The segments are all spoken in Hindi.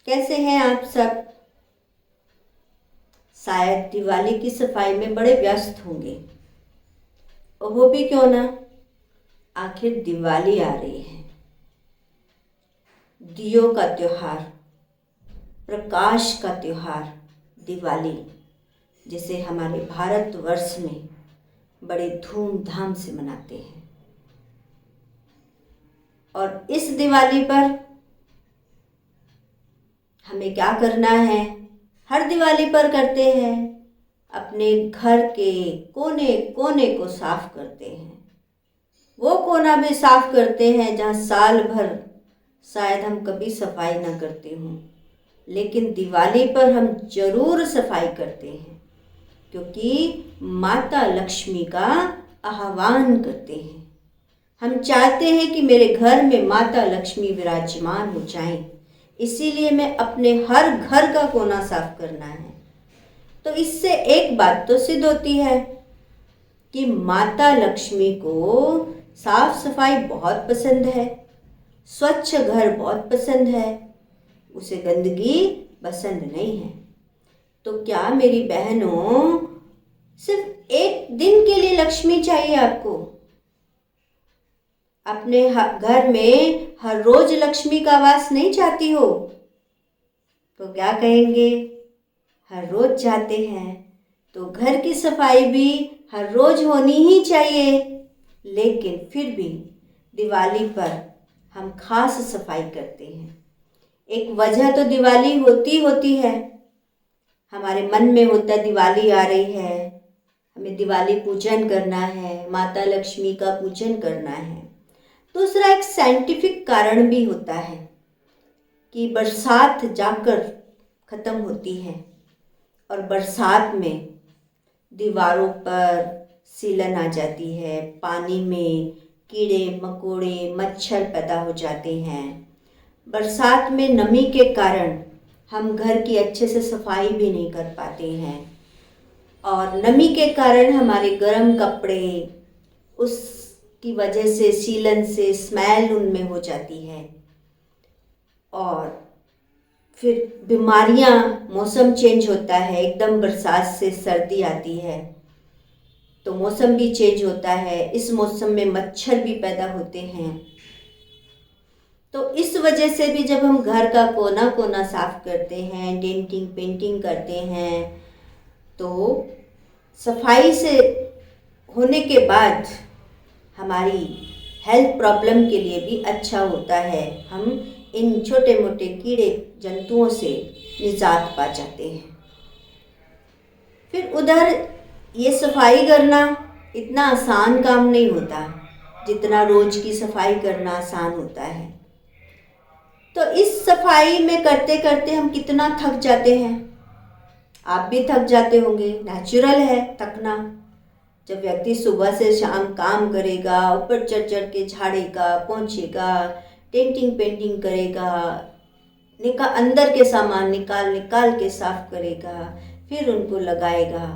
कैसे हैं आप सब। शायद दिवाली की सफाई में बड़े व्यस्त होंगे। हो भी क्यों ना, आखिर दिवाली आ रही है। दियों का त्योहार, प्रकाश का त्योहार दिवाली, जिसे हमारे भारतवर्ष में बड़े धूमधाम से मनाते हैं। और इस दिवाली पर हमें क्या करना है, हर दिवाली पर करते हैं, अपने घर के कोने कोने को साफ करते हैं। वो कोना भी साफ करते हैं जहाँ साल भर शायद हम कभी सफाई ना करते हों, लेकिन दिवाली पर हम जरूर सफाई करते हैं, क्योंकि माता लक्ष्मी का आह्वान करते हैं। हम चाहते हैं कि मेरे घर में माता लक्ष्मी विराजमान हो जाएं, इसीलिए मैं अपने हर घर का कोना साफ करना है। तो इससे एक बात तो सिद्ध होती है कि माता लक्ष्मी को साफ सफाई बहुत पसंद है, स्वच्छ घर बहुत पसंद है, उसे गंदगी पसंद नहीं है। तो क्या मेरी बहनों, सिर्फ एक दिन के लिए लक्ष्मी चाहिए आपको? अपने घर में हर रोज लक्ष्मी का वास नहीं चाहती हो? तो क्या कहेंगे, हर रोज चाहते हैं तो घर की सफाई भी हर रोज होनी ही चाहिए। लेकिन फिर भी दिवाली पर हम खास सफाई करते हैं। एक वजह तो दिवाली होती है, हमारे मन में होता है दिवाली आ रही है, हमें दिवाली पूजन करना है, माता लक्ष्मी का पूजन करना है। दूसरा एक साइंटिफिक कारण भी होता है कि बरसात जाकर खत्म होती है और बरसात में दीवारों पर सीलन आ जाती है, पानी में कीड़े मकोड़े मच्छर पैदा हो जाते हैं। बरसात में नमी के कारण हम घर की अच्छे से सफाई भी नहीं कर पाते हैं, और नमी के कारण हमारे गर्म कपड़े उसकी वजह से सीलन से स्मेल उनमें हो जाती है, और फिर बीमारियां, मौसम चेंज होता है, एकदम बरसात से सर्दी आती है तो मौसम भी चेंज होता है, इस मौसम में मच्छर भी पैदा होते हैं। तो इस वजह से भी जब हम घर का कोना कोना साफ करते हैं, डेंटिंग पेंटिंग करते हैं, तो सफाई से होने के बाद हमारी हेल्थ प्रॉब्लम के लिए भी अच्छा होता है। हम इन छोटे मोटे कीड़े जंतुओं से निजात पा जाते हैं। फिर उधर ये सफाई करना इतना आसान काम नहीं होता जितना रोज की सफाई करना आसान होता है। तो इस सफाई में करते करते हम कितना थक जाते हैं। आप भी थक जाते होंगे, नेचुरल है थकना। जब व्यक्ति सुबह से शाम काम करेगा, ऊपर चढ़ चढ़ के झाड़ेगा, पोंछेगा, डेंटिंग पेंटिंग करेगा, अंदर के सामान निकाल निकाल के साफ करेगा, फिर उनको लगाएगा,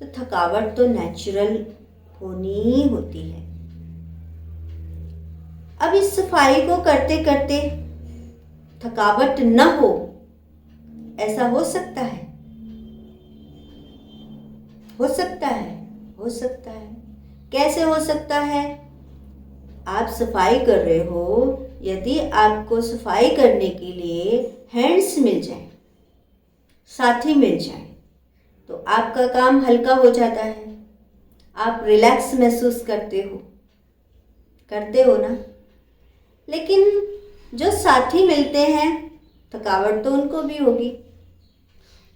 तो थकावट तो नेचुरल होनी होती है। अब इस सफाई को करते करते थकावट न हो, ऐसा हो सकता है? हो सकता है, हो सकता है। कैसे हो सकता है? आप सफाई कर रहे हो, यदि आपको सफाई करने के लिए हैंड्स मिल जाए, साथी मिल जाए, तो आपका काम हल्का हो जाता है, आप रिलैक्स महसूस करते हो ना। लेकिन जो साथी मिलते हैं, थकावट तो उनको भी होगी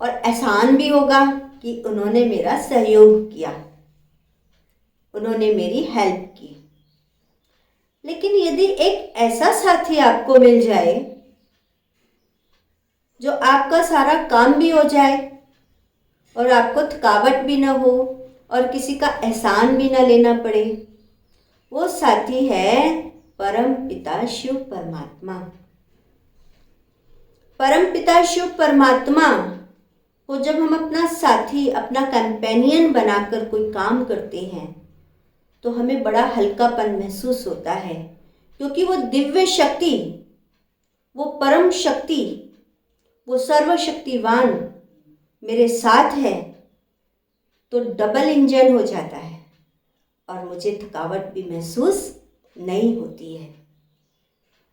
और एहसान भी होगा कि उन्होंने मेरा सहयोग किया, उन्होंने मेरी हेल्प की। लेकिन यदि एक ऐसा साथी आपको मिल जाए जो आपका सारा काम भी हो जाए और आपको थकावट भी ना हो और किसी का एहसान भी ना लेना पड़े, वो साथी है परम पिता शिव परमात्मा। परम पिता शिव परमात्मा को जब हम अपना साथी, अपना कंपेनियन बनाकर कोई काम करते हैं, तो हमें बड़ा हल्कापन महसूस होता है, क्योंकि वो दिव्य शक्ति, वो परम शक्ति, वो सर्वशक्तिवान मेरे साथ है तो डबल इंजन हो जाता है और मुझे थकावट भी महसूस नहीं होती है।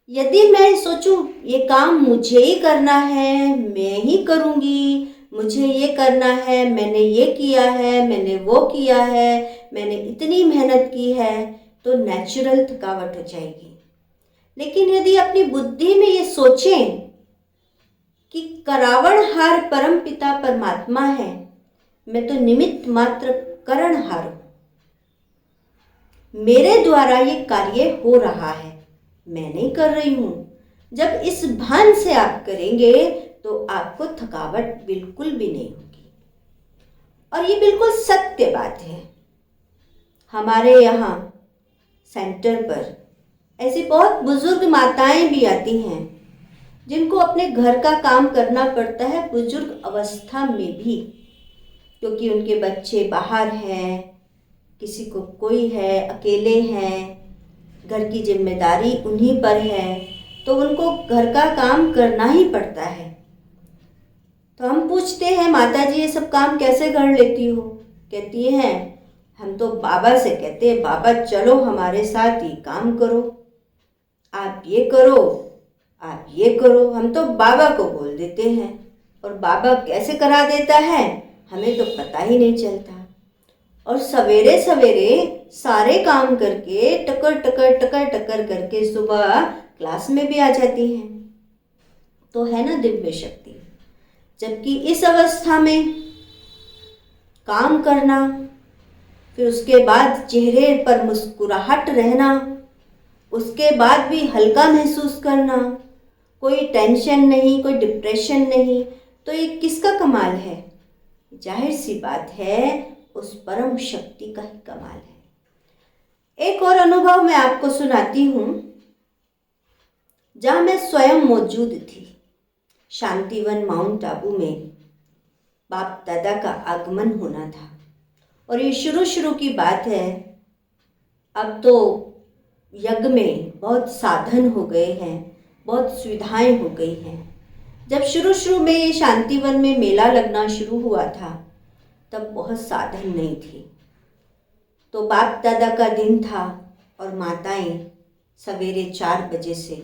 यदि मैं सोचूं ये काम मुझे ही करना है, मैं ही करूँगी, मुझे ये करना है, मैंने ये किया है, मैंने वो किया है, मैंने इतनी मेहनत की है, तो नेचुरल थकावट हो जाएगी। लेकिन यदि अपनी बुद्धि में ये सोचें कि करावणहार परम पिता परमात्मा है, मैं तो निमित्त मात्र करणहार हूँ, मेरे द्वारा ये कार्य हो रहा है, मैं नहीं कर रही हूँ। जब इस भान से आप करेंगे तो आपको थकावट बिल्कुल भी नहीं होगी। और ये बिल्कुल सत्य बात है। हमारे यहाँ सेंटर पर ऐसी बहुत बुजुर्ग माताएं भी आती हैं जिनको अपने घर का काम करना पड़ता है बुजुर्ग अवस्था में भी, क्योंकि उनके बच्चे बाहर हैं, किसी को कोई है, अकेले हैं, घर की जिम्मेदारी उन्हीं पर है, तो उनको घर का काम करना ही पड़ता है। तो हम पूछते हैं, माता जी ये सब काम कैसे कर लेती हो? कहती हैं, हम तो बाबा से कहते हैं, बाबा चलो हमारे साथ ये काम करो, आप ये करो, आप ये करो। हम तो बाबा को बोल देते हैं और बाबा कैसे करा देता है हमें तो पता ही नहीं चलता। और सवेरे सवेरे सारे काम करके टकर टकर टकर टकर करके सुबह क्लास में भी आ जाती हैं। तो है ना दिव्य शक्ति। जबकि इस अवस्था में काम करना, फिर उसके बाद चेहरे पर मुस्कुराहट रहना, उसके बाद भी हल्का महसूस करना, कोई टेंशन नहीं, कोई डिप्रेशन नहीं, तो ये किसका कमाल है? जाहिर सी बात है उस परम शक्ति का ही कमाल है। एक और अनुभव मैं आपको सुनाती हूँ, जहाँ मैं स्वयं मौजूद थी। शांतिवन माउंट आबू में बाप दादा का आगमन होना था और ये शुरू की बात है। अब तो यज्ञ में बहुत साधन हो गए हैं, बहुत सुविधाएं हो गई हैं। जब शुरू में ये शांतिवन में मेला लगना शुरू हुआ था तब बहुत साधन नहीं थे। तो बाप दादा का दिन था और माताएं सवेरे 4 बजे से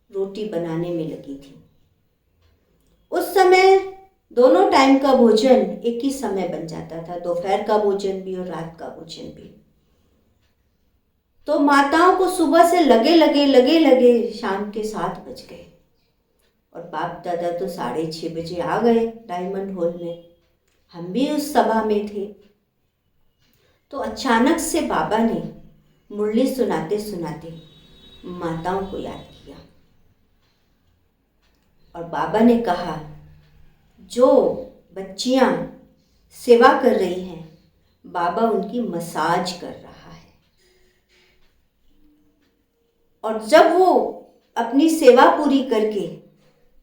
रोटी बनाने में लगी थी। उस समय दोनों टाइम का भोजन एक ही समय बन जाता था, दोपहर का भोजन भी और रात का भोजन भी। तो माताओं को सुबह से लगे शाम के 7 बज गए और बाप दादा तो 6:30 बजे आ गए डायमंड हॉल में। हम भी उस सभा में थे। तो अचानक से बाबा ने मुरली सुनाते सुनाते माताओं को याद किया और बाबा ने कहा, जो बच्चियां सेवा कर रही हैं बाबा उनकी मसाज कर रहा है। और जब वो अपनी सेवा पूरी करके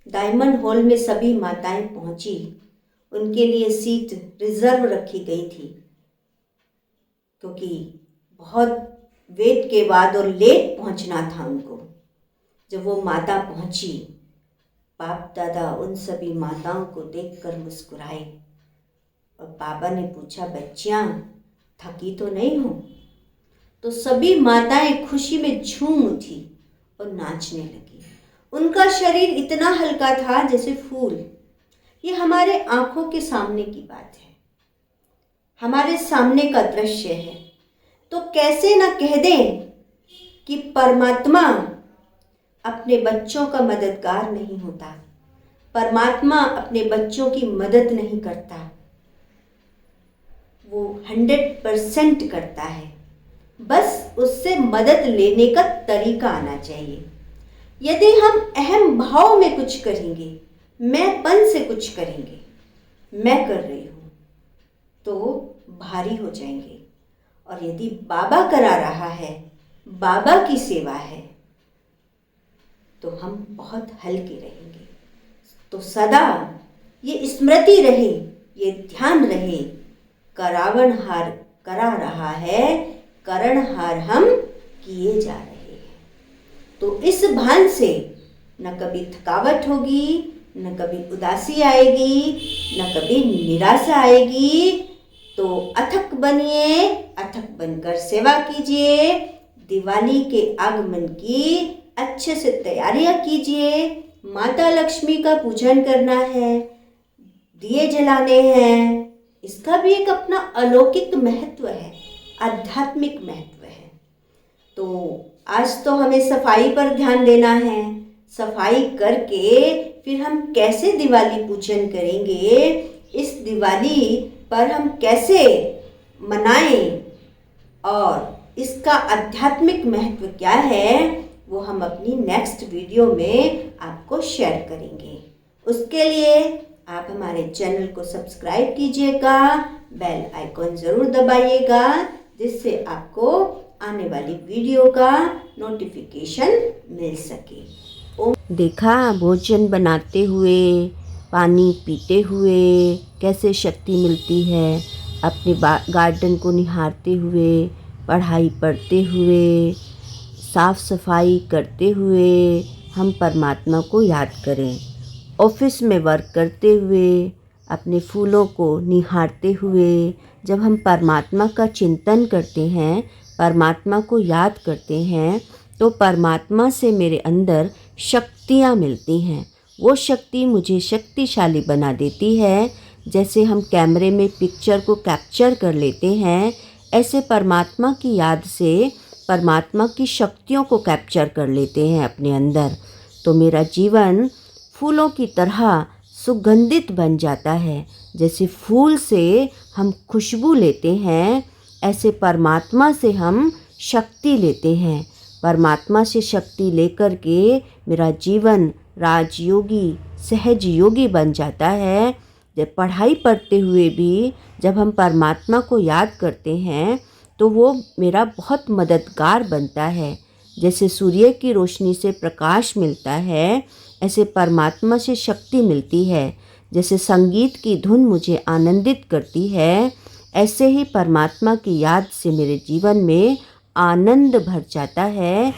डायमंड हॉल में सभी माताएं पहुंची, उनके लिए सीट रिजर्व रखी गई थी, क्योंकि बहुत वेट के बाद और लेट पहुंचना था उनको। जब वो माता पहुंची, बाप दादा उन सभी माताओं को देखकर मुस्कुराए और बाबा ने पूछा, बच्चियां थकी तो नहीं हो? तो सभी माताएं खुशी में झूम उठी और नाचने लगी। उनका शरीर इतना हल्का था जैसे फूल। ये हमारे आंखों के सामने की बात है, हमारे सामने का दृश्य है। तो कैसे ना कह दें कि परमात्मा अपने बच्चों का मददगार नहीं होता, परमात्मा अपने बच्चों की मदद नहीं करता, वो 100% करता है। बस उससे मदद लेने का तरीका आना चाहिए। यदि हम अहम भाव में कुछ करेंगे, मैंपन से कुछ करेंगे, मैं कर रही हूँ, तो भारी हो जाएंगे। और यदि बाबा करा रहा है, बाबा की सेवा है, तो हम बहुत हल्के रहेंगे। तो सदा ये स्मृति रहे, ये ध्यान रहे, करावणहार करा रहा है, करणहार हम किए जा रहे हैं। तो इस भान से न कभी थकावट होगी, न कभी उदासी आएगी, न कभी निराशा आएगी। तो अथक बनिए, अथक बनकर सेवा कीजिए। दिवाली के आगमन की अच्छे से तैयारियां कीजिए। माता लक्ष्मी का पूजन करना है, दिए जलाने हैं। इसका भी एक अपना अलौकिक महत्व है, आध्यात्मिक महत्व है। तो आज तो हमें सफाई पर ध्यान देना है। सफाई करके फिर हम कैसे दिवाली पूजन करेंगे, इस दिवाली पर हम कैसे मनाएं और इसका आध्यात्मिक महत्व क्या है, वो हम अपनी नेक्स्ट वीडियो में आपको शेयर करेंगे। उसके लिए आप हमारे चैनल को सब्सक्राइब कीजिएगा, बेल आइकॉन ज़रूर दबाइएगा, जिससे आपको आने वाली वीडियो का नोटिफिकेशन मिल सके। देखा भोजन बनाते हुए, पानी पीते हुए कैसे शक्ति मिलती है। अपने गार्डन को निहारते हुए, पढ़ाई पढ़ते हुए, साफ सफाई करते हुए हम परमात्मा को याद करें। ऑफिस में वर्क करते हुए, अपने फूलों को निहारते हुए जब हम परमात्मा का चिंतन करते हैं, परमात्मा को याद करते हैं, तो परमात्मा से मेरे अंदर शक्तियाँ मिलती हैं। वो शक्ति मुझे शक्तिशाली बना देती है। जैसे हम कैमरे में पिक्चर को कैप्चर कर लेते हैं, ऐसे परमात्मा की याद से परमात्मा की शक्तियों को कैप्चर कर लेते हैं अपने अंदर। तो मेरा जीवन फूलों की तरह सुगंधित बन जाता है। जैसे फूल से हम खुशबू लेते हैं, ऐसे परमात्मा से हम शक्ति लेते हैं। परमात्मा से शक्ति लेकर के मेरा जीवन राजयोगी, सहज योगी बन जाता है। जब पढ़ाई पढ़ते हुए भी जब हम परमात्मा को याद करते हैं, तो वो मेरा बहुत मददगार बनता है। जैसे सूर्य की रोशनी से प्रकाश मिलता है, ऐसे परमात्मा से शक्ति मिलती है। जैसे संगीत की धुन मुझे आनंदित करती है, ऐसे ही परमात्मा की याद से मेरे जीवन में आनंद भर जाता है।